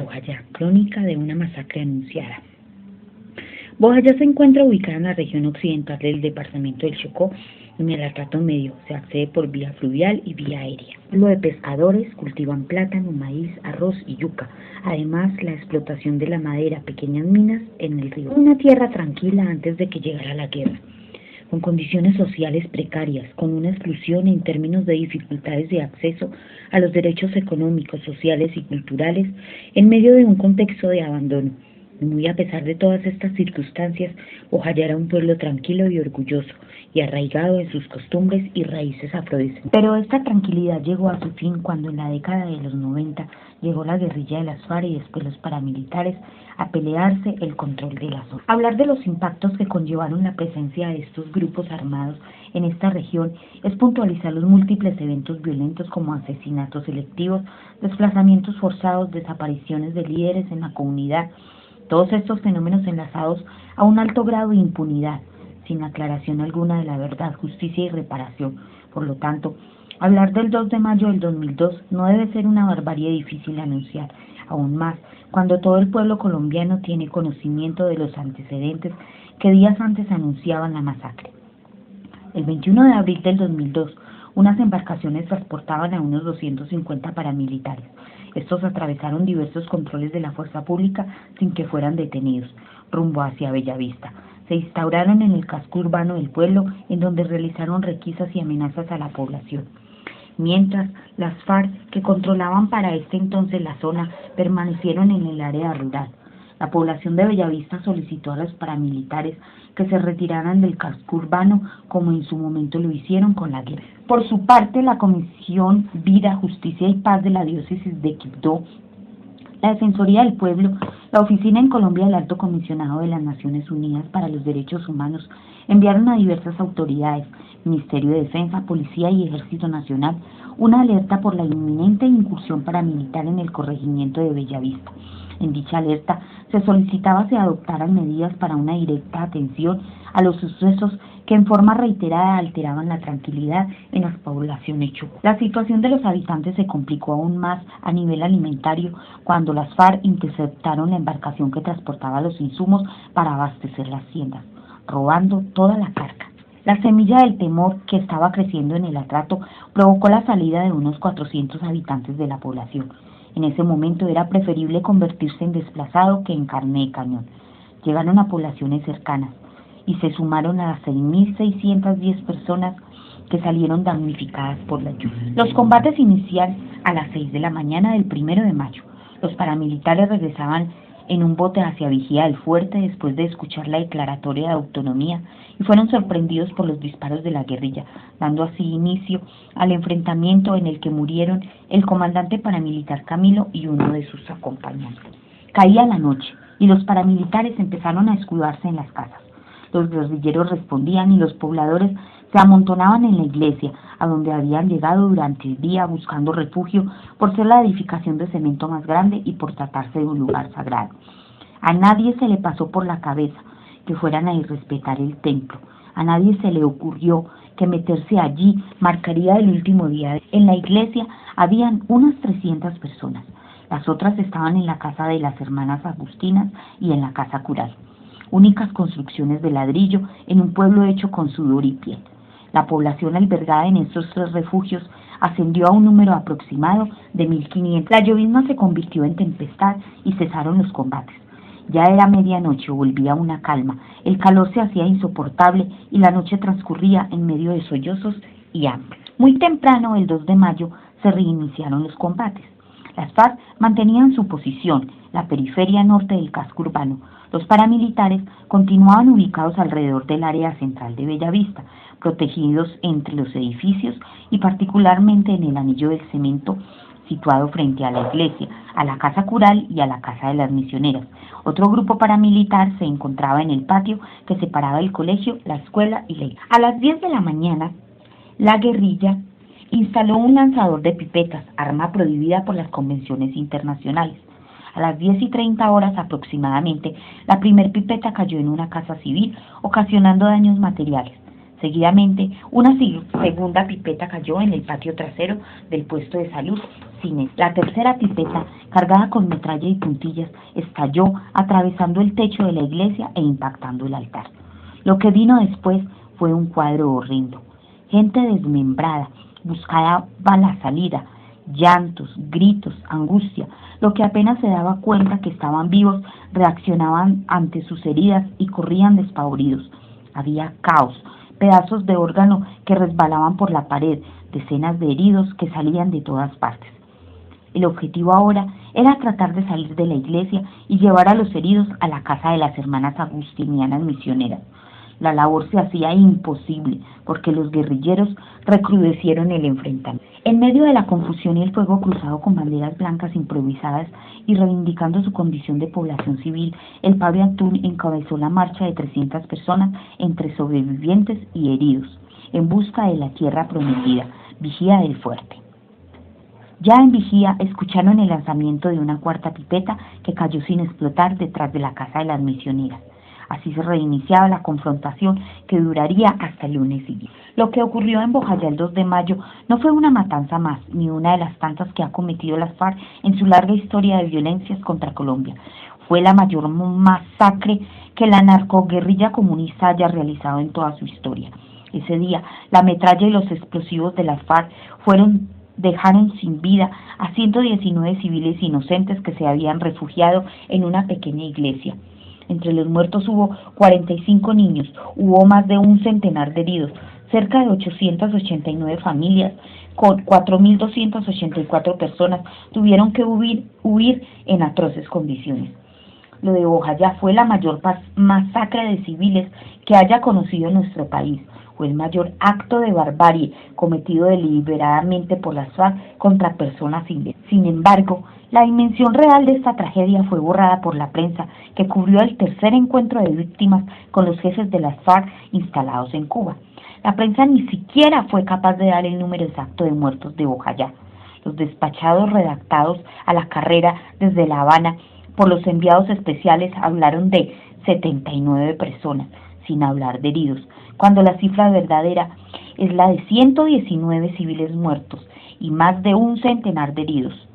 Bojayá, crónica de una masacre anunciada. Bojayá se encuentra ubicada en la región occidental del departamento del Chocó, en el Atrato Medio. Se accede por vía fluvial y vía aérea. Lo de pescadores cultivan plátano, maíz, arroz y yuca. Además, la explotación de la madera, pequeñas minas en el río. Una tierra tranquila antes de que llegara la guerra, con condiciones sociales precarias, con una exclusión en términos de dificultades de acceso a los derechos económicos, sociales y culturales, en medio de un contexto de abandono. Muy a pesar de todas estas circunstancias, Bojayá era un pueblo tranquilo y orgulloso, y arraigado en sus costumbres y raíces afrodescendientes. Pero esta tranquilidad llegó a su fin cuando en la década de los 90 llegó la guerrilla de las FARC y después los paramilitares a pelearse el control de la zona. Hablar de los impactos que conllevaron la presencia de estos grupos armados en esta región es puntualizar los múltiples eventos violentos como asesinatos selectivos, desplazamientos forzados, desapariciones de líderes en la comunidad. Todos estos fenómenos enlazados a un alto grado de impunidad, sin aclaración alguna de la verdad, justicia y reparación. Por lo tanto, hablar del 2 de mayo del 2002 no debe ser una barbarie difícil de anunciar, aún más cuando todo el pueblo colombiano tiene conocimiento de los antecedentes que días antes anunciaban la masacre. El 21 de abril del 2002, unas embarcaciones transportaban a unos 250 paramilitares. Estos atravesaron diversos controles de la fuerza pública sin que fueran detenidos, rumbo hacia Bellavista. Se instauraron en el casco urbano del pueblo, en donde realizaron requisas y amenazas a la población. Mientras, las FARC, que controlaban para este entonces la zona, permanecieron en el área rural. La población de Bellavista solicitó a los paramilitares que se retiraran del casco urbano, como en su momento lo hicieron con la guerra. Por su parte, la Comisión Vida, Justicia y Paz de la Diócesis de Quibdó, la Defensoría del Pueblo, la Oficina en Colombia del Alto Comisionado de las Naciones Unidas para los Derechos Humanos, enviaron a diversas autoridades, Ministerio de Defensa, Policía y Ejército Nacional, una alerta por la inminente incursión paramilitar en el corregimiento de Bellavista. En dicha alerta se solicitaba se adoptaran medidas para una directa atención a los sucesos que en forma reiterada alteraban la tranquilidad en las poblaciones chocó. La situación de los habitantes se complicó aún más a nivel alimentario cuando las FARC interceptaron la embarcación que transportaba los insumos para abastecer las tiendas, robando toda la carga. La semilla del temor que estaba creciendo en el Atrato provocó la salida de unos 400 habitantes de la población. En ese momento era preferible convertirse en desplazado que en carne de cañón. Llegaron a poblaciones cercanas y se sumaron a las 6.610 personas que salieron damnificadas por la lluvia. Los combates inician a las 6 de la mañana del 1 de mayo. Los paramilitares regresaban en un bote hacia Vigía del Fuerte después de escuchar la declaratoria de autonomía y fueron sorprendidos por los disparos de la guerrilla, dando así inicio al enfrentamiento en el que murieron el comandante paramilitar Camilo y uno de sus acompañantes. Caía la noche y los paramilitares empezaron a escudarse en las casas. Los guerrilleros respondían y los pobladores se amontonaban en la iglesia, a donde habían llegado durante el día buscando refugio por ser la edificación de cemento más grande y por tratarse de un lugar sagrado. A nadie se le pasó por la cabeza que fueran a irrespetar el templo. A nadie se le ocurrió que meterse allí marcaría el último día. En la iglesia habían unas 300 personas. Las otras estaban en la casa de las hermanas Agustinas y en la casa cural, únicas construcciones de ladrillo en un pueblo hecho con sudor y piel. La población albergada en estos 3 refugios ascendió a un número aproximado de 1.500. La llovizna se convirtió en tempestad y cesaron los combates. Ya era medianoche, volvía una calma, el calor se hacía insoportable y la noche transcurría en medio de sollozos y hambre. Muy temprano, el 2 de mayo, se reiniciaron los combates. Las FARC mantenían su posición, la periferia norte del casco urbano. Los paramilitares continuaban ubicados alrededor del área central de Bellavista, protegidos entre los edificios y particularmente en el anillo del cemento situado frente a la iglesia, a la casa cural y a la casa de las misioneras. Otro grupo paramilitar se encontraba en el patio que separaba el colegio, la escuela y la iglesia. A las 10 de la mañana, la guerrilla instaló un lanzador de pipetas, arma prohibida por las convenciones internacionales. A las 10:30 aproximadamente, la primer pipeta cayó en una casa civil, ocasionando daños materiales. Seguidamente, una segunda pipeta cayó en el patio trasero del puesto de salud Cines. La tercera pipeta, cargada con metralla y puntillas, estalló atravesando el techo de la iglesia e impactando el altar. Lo que vino después fue un cuadro horrendo. Gente desmembrada, buscaba la salida, llantos, gritos, angustia. Lo que apenas se daba cuenta que estaban vivos, reaccionaban ante sus heridas y corrían despavoridos. Había caos, pedazos de órgano que resbalaban por la pared, decenas de heridos que salían de todas partes. El objetivo ahora era tratar de salir de la iglesia y llevar a los heridos a la casa de las hermanas agustinianas misioneras. La labor se hacía imposible porque los guerrilleros recrudecieron el enfrentamiento. En medio de la confusión y el fuego cruzado con banderas blancas improvisadas y reivindicando su condición de población civil, el padre Antún encabezó la marcha de 300 personas entre sobrevivientes y heridos, en busca de la tierra prometida, Vigía del Fuerte. Ya en vigía escucharon el lanzamiento de una cuarta pipeta que cayó sin explotar detrás de la casa de las misioneras. Así se reiniciaba la confrontación que duraría hasta el lunes siguiente. Lo que ocurrió en Bojayá el 2 de mayo no fue una matanza más, ni una de las tantas que ha cometido las FARC en su larga historia de violencias contra Colombia. Fue la mayor masacre que la narcoguerrilla comunista haya realizado en toda su historia. Ese día, la metralla y los explosivos de las FARC dejaron sin vida a 119 civiles inocentes que se habían refugiado en una pequeña iglesia. Entre los muertos hubo 45 niños, hubo más de un centenar de heridos, cerca de 889 familias con 4.284 personas tuvieron que huir en atroces condiciones. Lo de Bojayá fue la mayor masacre de civiles que haya conocido nuestro país. Fue el mayor acto de barbarie cometido deliberadamente por las FARC contra personas civiles. Sin embargo, la dimensión real de esta tragedia fue borrada por la prensa, que cubrió el tercer encuentro de víctimas con los jefes de las FARC instalados en Cuba. La prensa ni siquiera fue capaz de dar el número exacto de muertos de Bojayá. Los despachados redactados a la carrera desde La Habana por los enviados especiales hablaron de 79 personas, sin hablar de heridos, cuando la cifra verdadera es la de 119 civiles muertos y más de un centenar de heridos.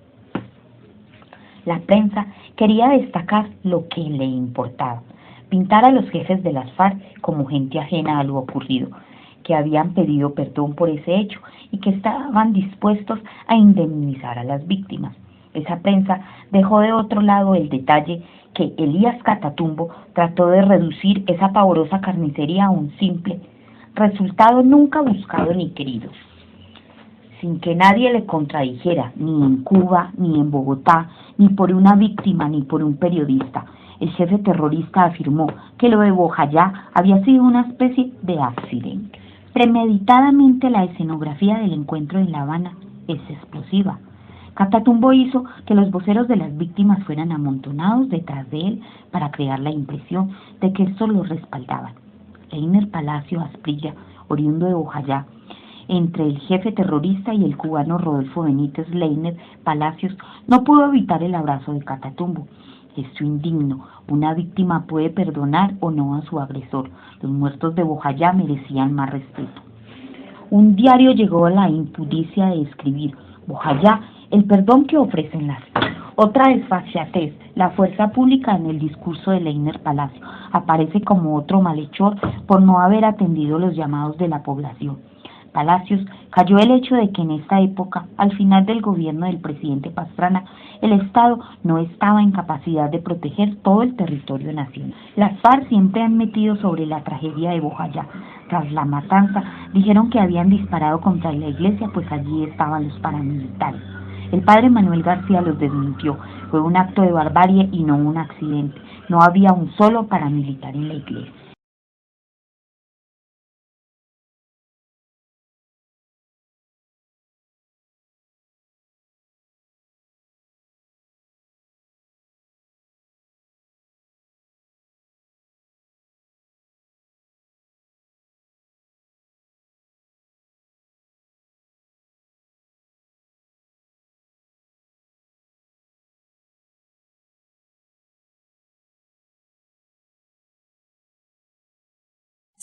La prensa quería destacar lo que le importaba, pintar a los jefes de las FARC como gente ajena a lo ocurrido, que habían pedido perdón por ese hecho y que estaban dispuestos a indemnizar a las víctimas. Esa prensa dejó de otro lado el detalle que Elías Catatumbo trató de reducir esa pavorosa carnicería a un simple resultado nunca buscado ni querido. Sin que nadie le contradijera, ni en Cuba, ni en Bogotá, ni por una víctima, ni por un periodista, el jefe terrorista afirmó que lo de Bojayá había sido una especie de accidente. Premeditadamente la escenografía del encuentro en La Habana es explosiva. Catatumbo hizo que los voceros de las víctimas fueran amontonados detrás de él para crear la impresión de que estos los respaldaban. Leiner Palacio Asprilla, oriundo de Bojayá, entre el jefe terrorista y el cubano Rodolfo Benítez Leiner Palacios, no pudo evitar el abrazo de Catatumbo. Gesto indigno, una víctima puede perdonar o no a su agresor. Los muertos de Bojayá merecían más respeto. Un diario llegó a la impudicia de escribir: Bojayá, el perdón que ofrecen las FARC. Otra desfachatez, la fuerza pública en el discurso de Leiner Palacio aparece como otro malhechor por no haber atendido los llamados de la población. Palacios cayó el hecho de que en esta época, al final del gobierno del presidente Pastrana, el Estado no estaba en capacidad de proteger todo el territorio nacional. Las FARC siempre han metido sobre la tragedia de Bojayá. Tras la matanza, dijeron que habían disparado contra la iglesia, pues allí estaban los paramilitares. El padre Manuel García los desmintió. Fue un acto de barbarie y no un accidente. No había un solo paramilitar en la iglesia.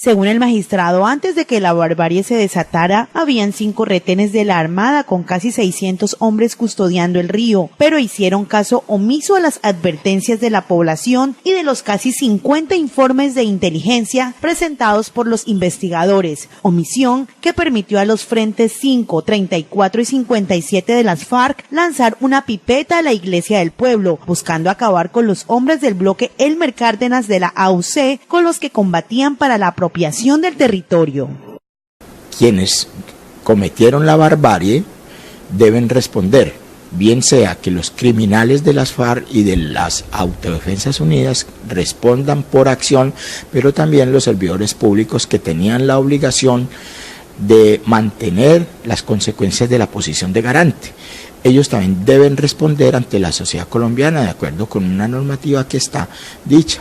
Según el magistrado, antes de que la barbarie se desatara, habían 5 retenes de la Armada con casi 600 hombres custodiando el río, pero hicieron caso omiso a las advertencias de la población y de los casi 50 informes de inteligencia presentados por los investigadores, omisión que permitió a los frentes 5, 34 y 57 de las FARC lanzar una pipeta a la iglesia del pueblo, buscando acabar con los hombres del bloque Elmer Cárdenas de la AUC, con los que combatían para la apropiación del territorio. Quienes cometieron la barbarie deben responder, bien sea que los criminales de las FARC y de las Autodefensas Unidas respondan por acción, pero también los servidores públicos que tenían la obligación de mantener las consecuencias de la posición de garante. Ellos también deben responder ante la sociedad colombiana de acuerdo con una normativa que está dicha,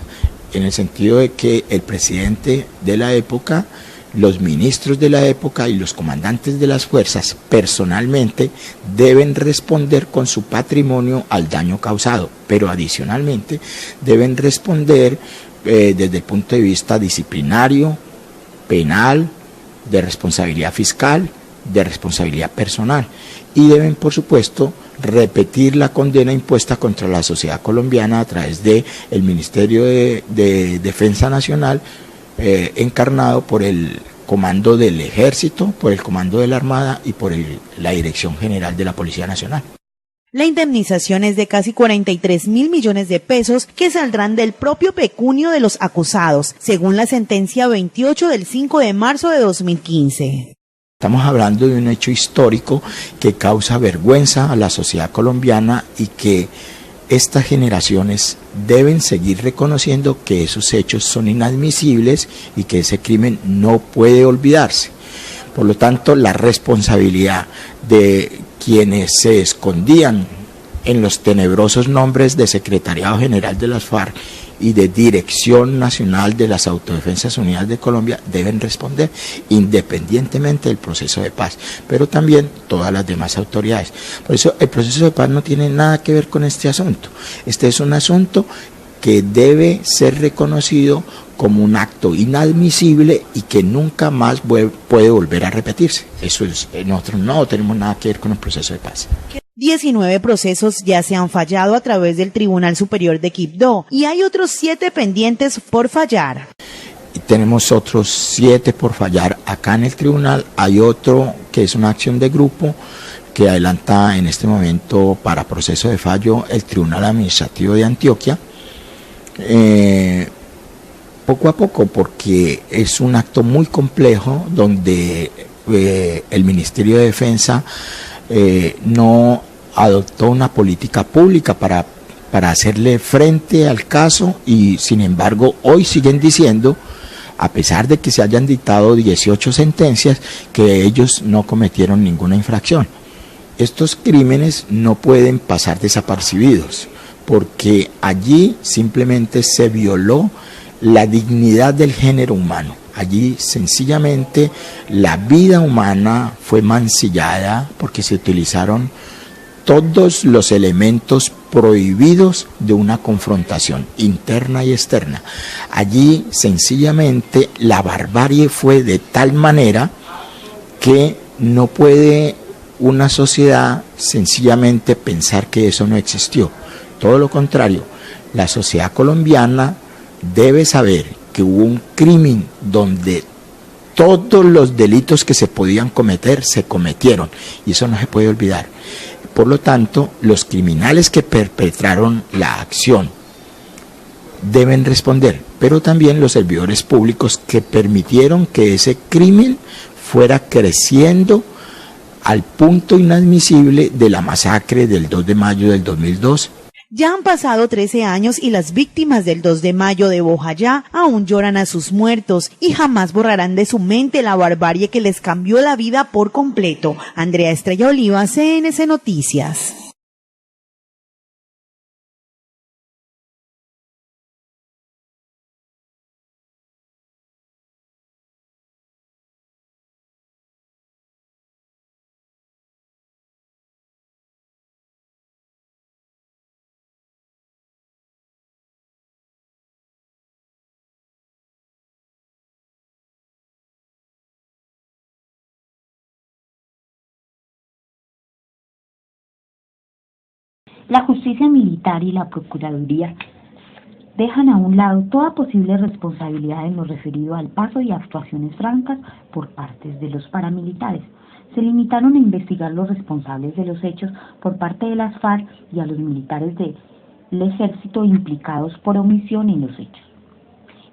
en el sentido de que el presidente de la época, los ministros de la época y los comandantes de las fuerzas personalmente deben responder con su patrimonio al daño causado, pero adicionalmente deben responder desde el punto de vista disciplinario, penal, de responsabilidad fiscal, de responsabilidad personal, y deben, por supuesto, repetir la condena impuesta contra la sociedad colombiana a través del Ministerio de Defensa Nacional, encarnado por el Comando del Ejército, por el Comando de la Armada y por la Dirección General de la Policía Nacional. La indemnización es de casi 43.000 millones de pesos que saldrán del propio pecunio de los acusados, según la sentencia 28 del 5 de marzo de 2015. Estamos hablando de un hecho histórico que causa vergüenza a la sociedad colombiana y que estas generaciones deben seguir reconociendo que esos hechos son inadmisibles y que ese crimen no puede olvidarse. Por lo tanto, la responsabilidad de quienes se escondían en los tenebrosos nombres de Secretariado General de las FARC y de Dirección Nacional de las Autodefensas Unidas de Colombia deben responder independientemente del proceso de paz, pero también todas las demás autoridades. Por eso el proceso de paz no tiene nada que ver con este asunto. Este es un asunto que debe ser reconocido como un acto inadmisible y que nunca más puede volver a repetirse. Eso es, nosotros no tenemos nada que ver con el proceso de paz. 19 procesos ya se han fallado a través del Tribunal Superior de Quibdó y hay otros 7 pendientes por fallar. Y tenemos otros 7 por fallar acá en el tribunal. Hay otro que es una acción de grupo que adelanta en este momento para proceso de fallo el Tribunal Administrativo de Antioquia. Poco a poco, porque es un acto muy complejo donde el Ministerio de Defensa no adoptó una política pública para hacerle frente al caso y sin embargo hoy siguen diciendo, a pesar de que se hayan dictado 18 sentencias, que ellos no cometieron ninguna infracción. Estos crímenes no pueden pasar desapercibidos porque allí simplemente se violó la dignidad del género humano. Allí sencillamente la vida humana fue mancillada porque se utilizaron todos los elementos prohibidos de una confrontación interna y externa. Allí sencillamente la barbarie fue de tal manera que no puede una sociedad sencillamente pensar que eso no existió. Todo lo contrario, la sociedad colombiana debe saber que hubo un crimen donde todos los delitos que se podían cometer se cometieron y eso no se puede olvidar. Por lo tanto, los criminales que perpetraron la acción deben responder, pero también los servidores públicos que permitieron que ese crimen fuera creciendo al punto inadmisible de la masacre del 2 de mayo del 2002. Ya han pasado 13 años y las víctimas del 2 de mayo de Bojayá aún lloran a sus muertos y jamás borrarán de su mente la barbarie que les cambió la vida por completo. Andrea Estrella Oliva, CNC Noticias. La justicia militar y la Procuraduría dejan a un lado toda posible responsabilidad en lo referido al paso y actuaciones francas por parte de los paramilitares. Se limitaron a investigar los responsables de los hechos por parte de las FARC y a los militares del ejército implicados por omisión en los hechos.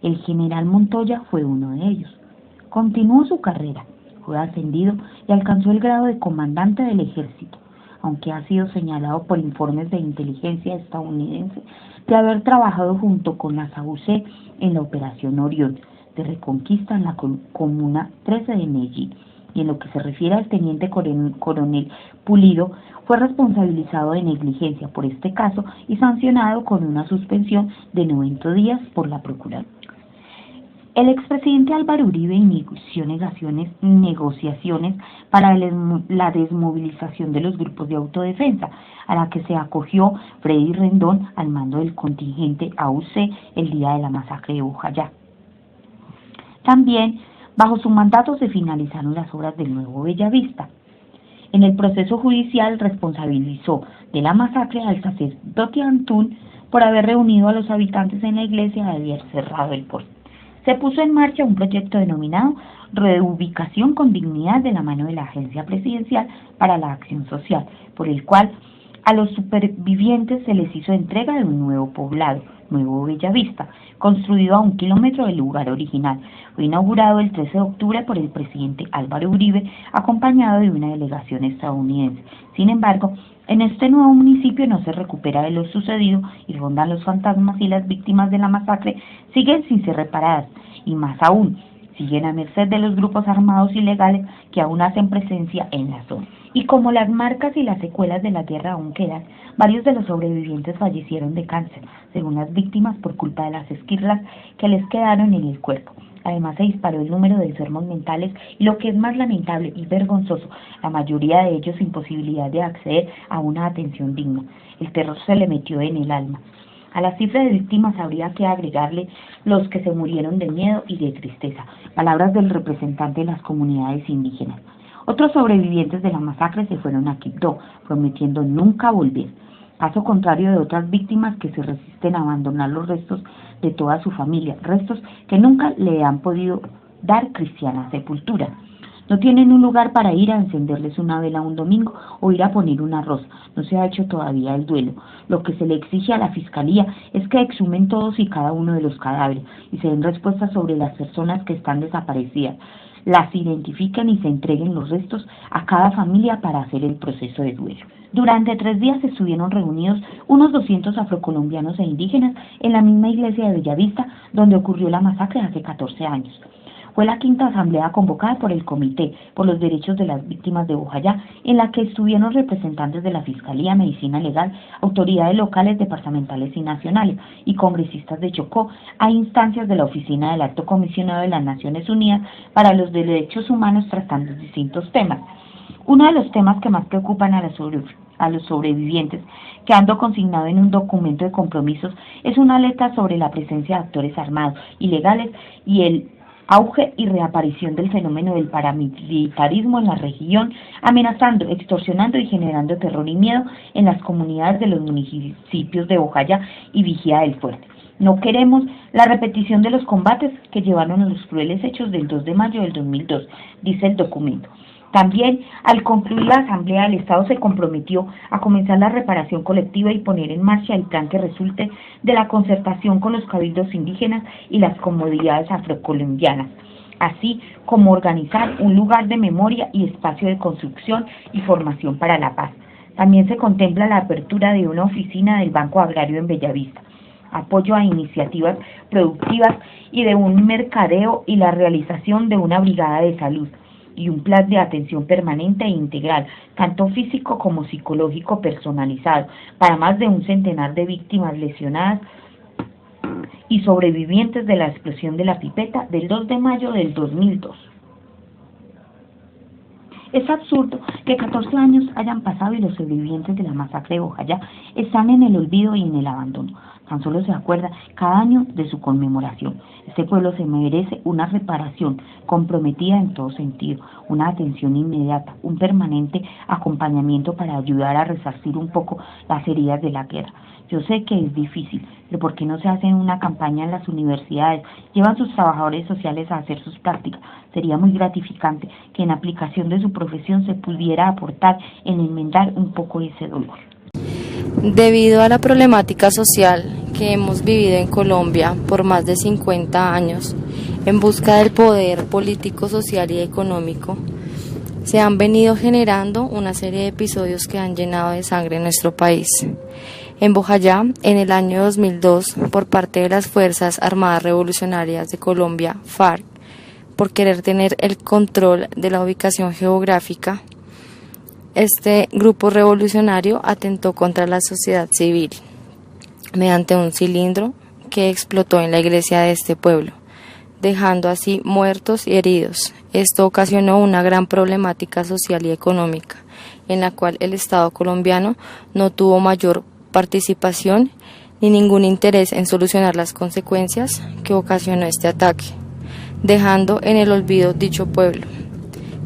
El general Montoya fue uno de ellos. Continuó su carrera, fue ascendido y alcanzó el grado de comandante del ejército, aunque ha sido señalado por informes de inteligencia estadounidense de haber trabajado junto con la SAUC en la Operación Orión de Reconquista en la Comuna 13 de Medellín. Y en lo que se refiere al teniente coronel Pulido, fue responsabilizado de negligencia por este caso y sancionado con una suspensión de 90 días por la Procuraduría. El expresidente Álvaro Uribe inició negociaciones para la desmovilización de los grupos de autodefensa, a la que se acogió Freddy Rendón al mando del contingente AUC el día de la masacre de Bojayá. También, bajo su mandato, se finalizaron las obras del nuevo Bellavista. En el proceso judicial responsabilizó de la masacre al sacerdote Antún por haber reunido a los habitantes en la iglesia y haber cerrado el puerto. Se puso en marcha un proyecto denominado Reubicación con Dignidad de la mano de la Agencia Presidencial para la Acción Social, por el cual a los supervivientes se les hizo entrega de un nuevo poblado, Nuevo Bellavista, construido a 1 kilómetro del lugar original. Fue inaugurado el 13 de octubre por el presidente Álvaro Uribe, acompañado de una delegación estadounidense. Sin embargo, en este nuevo municipio no se recupera de lo sucedido y rondan los fantasmas, y las víctimas de la masacre siguen sin ser reparadas, y más aún, siguen a merced de los grupos armados ilegales que aún hacen presencia en la zona. Y como las marcas y las secuelas de la guerra aún quedan, varios de los sobrevivientes fallecieron de cáncer, según las víctimas, por culpa de las esquirlas que les quedaron en el cuerpo. Además, se disparó el número de enfermos mentales y, lo que es más lamentable y vergonzoso, la mayoría de ellos sin posibilidad de acceder a una atención digna. El terror se le metió en el alma. A la cifra de víctimas habría que agregarle los que se murieron de miedo y de tristeza, palabras del representante de las comunidades indígenas. Otros sobrevivientes de la masacre se fueron a Quibdó, prometiendo nunca volver. Caso contrario de otras víctimas que se resisten a abandonar los restos de toda su familia, restos que nunca le han podido dar cristiana sepultura. No tienen un lugar para ir a encenderles una vela un domingo o ir a poner una rosa. No se ha hecho todavía el duelo. Lo que se le exige a la Fiscalía es que exhumen todos y cada uno de los cadáveres y se den respuestas sobre las personas que están desaparecidas, las identifiquen y se entreguen los restos a cada familia para hacer el proceso de duelo. Durante 3 días estuvieron reunidos unos 200 afrocolombianos e indígenas en la misma iglesia de Bellavista, donde ocurrió la masacre hace 14 años. Fue la 5ª asamblea convocada por el Comité por los Derechos de las Víctimas de Bojayá, en la que estuvieron representantes de la Fiscalía, Medicina Legal, autoridades locales, departamentales y nacionales, y congresistas de Chocó, a instancias de la Oficina del Alto Comisionado de las Naciones Unidas para los Derechos Humanos, tratando distintos temas. Uno de los temas que más preocupan a los sobrevivientes, quedando consignado en un documento de compromisos, es una alerta sobre la presencia de actores armados ilegales y el auge y reaparición del fenómeno del paramilitarismo en la región, amenazando, extorsionando y generando terror y miedo en las comunidades de los municipios de Bojayá y Vigía del Fuerte. No queremos la repetición de los combates que llevaron a los crueles hechos del 2 de mayo del 2002, dice el documento. También, al concluir la Asamblea, el Estado se comprometió a comenzar la reparación colectiva y poner en marcha el plan que resulte de la concertación con los cabildos indígenas y las comunidades afrocolombianas, así como organizar un lugar de memoria y espacio de construcción y formación para la paz. También se contempla la apertura de una oficina del Banco Agrario en Bellavista, apoyo a iniciativas productivas y de un mercadeo y la realización de una brigada de salud y un plan de atención permanente e integral, tanto físico como psicológico personalizado, para más de un centenar de víctimas lesionadas y sobrevivientes de la explosión de la pipeta del 2 de mayo del 2002. Es absurdo que 14 años hayan pasado y los sobrevivientes de la masacre de Bojayá están en el olvido y en el abandono. Tan solo se acuerda cada año de su conmemoración. Este pueblo se merece una reparación comprometida en todo sentido, una atención inmediata, un permanente acompañamiento para ayudar a resarcir un poco las heridas de la guerra. Yo sé que es difícil, pero ¿por qué no se hace una campaña en las universidades? Llevan sus trabajadores sociales a hacer sus prácticas. Sería muy gratificante que en aplicación de su profesión se pudiera aportar en enmendar un poco ese dolor. Debido a la problemática social que hemos vivido en Colombia por más de 50 años, en busca del poder político, social y económico, se han venido generando una serie de episodios que han llenado de sangre nuestro país. En Bojayá, en el año 2002, por parte de las Fuerzas Armadas Revolucionarias de Colombia, FARC, por querer tener el control de la ubicación geográfica, este grupo revolucionario atentó contra la sociedad civil mediante un cilindro que explotó en la iglesia de este pueblo, dejando así muertos y heridos. Esto ocasionó una gran problemática social y económica, en la cual el Estado colombiano no tuvo mayor participación ni ningún interés en solucionar las consecuencias que ocasionó este ataque, dejando en el olvido dicho pueblo.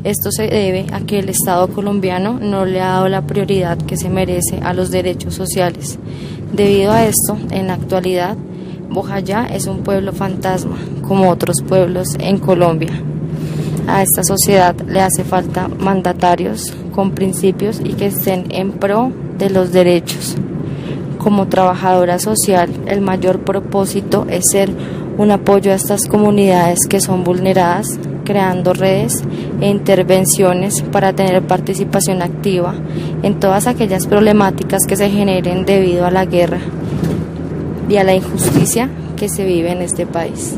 Esto se debe a que el Estado colombiano no le ha dado la prioridad que se merece a los derechos sociales. Debido a esto, en la actualidad, Bojayá es un pueblo fantasma, como otros pueblos en Colombia. A esta sociedad le hace falta mandatarios con principios y que estén en pro de los derechos. Como trabajadora social, el mayor propósito es ser un apoyo a estas comunidades que son vulneradas, creando redes e intervenciones para tener participación activa en todas aquellas problemáticas que se generen debido a la guerra y a la injusticia que se vive en este país.